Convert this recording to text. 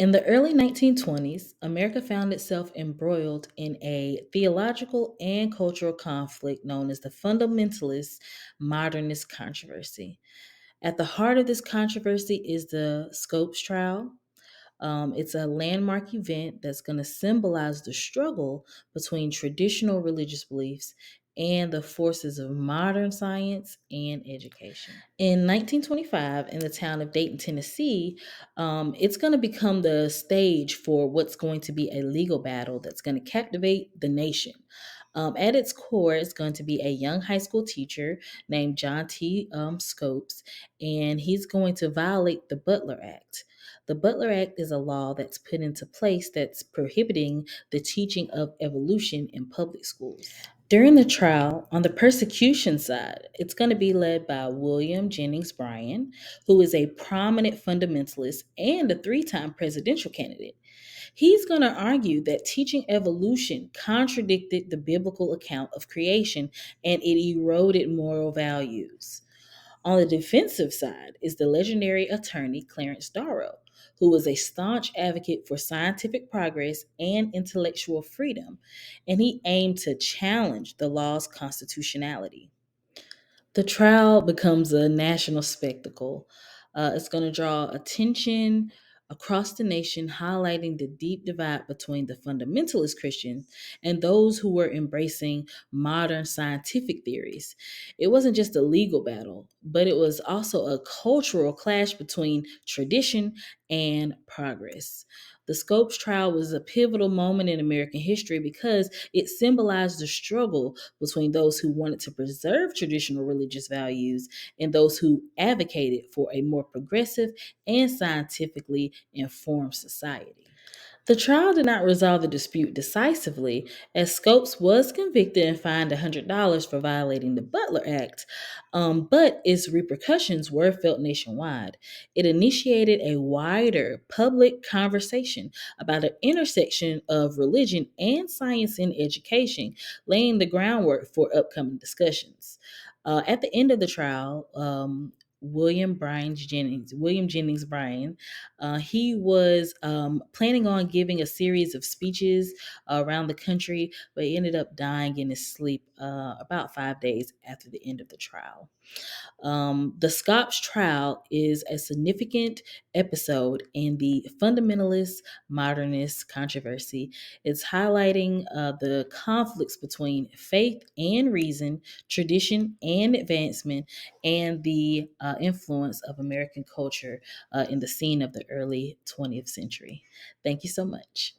In the early 1920s, America found itself embroiled in a theological and cultural conflict known as the fundamentalist modernist controversy. At the heart of this controversy is the Scopes trial. It's a landmark event that's going to symbolize the struggle between traditional religious beliefs and the forces of modern science and education. In 1925, in the town of Dayton, Tennessee, it's going to become the stage for what's going to be a legal battle that's going to captivate the nation. At its core, it's going to be a young high school teacher named John T. Scopes, and he's going to violate the Butler Act. The Butler Act is a law that's put into place that's prohibiting the teaching of evolution in public schools. During the trial, on the persecution side, it's going to be led by William Jennings Bryan, who is a prominent fundamentalist and a three-time presidential candidate. He's going to argue that teaching evolution contradicted the biblical account of creation and it eroded moral values. On the defensive side is the legendary attorney Clarence Darrow, who was a staunch advocate for scientific progress and intellectual freedom, and he aimed to challenge the law's constitutionality. The trial becomes a national spectacle. It's going to draw attention across the nation, highlighting the deep divide between the fundamentalist Christians and those who were embracing modern scientific theories. It wasn't just a legal battle, but it was also a cultural clash between tradition and progress. The Scopes trial was a pivotal moment in American history because it symbolized the struggle between those who wanted to preserve traditional religious values and those who advocated for a more progressive and scientifically informed society. The trial did not resolve the dispute decisively, as Scopes was convicted and fined $100 for violating the Butler Act, but its repercussions were felt nationwide. It initiated a wider public conversation about an intersection of religion and science in education, laying the groundwork for upcoming discussions. At the end of the trial, William Jennings Bryan, he was planning on giving a series of speeches around the country, but he ended up dying in his sleep about 5 days after the end of the trial. The Scopes trial is a significant episode in the fundamentalist modernist controversy. It's highlighting the conflicts between faith and reason, tradition and advancement, and the influence of American culture in the scene of the early 20th century. Thank you so much.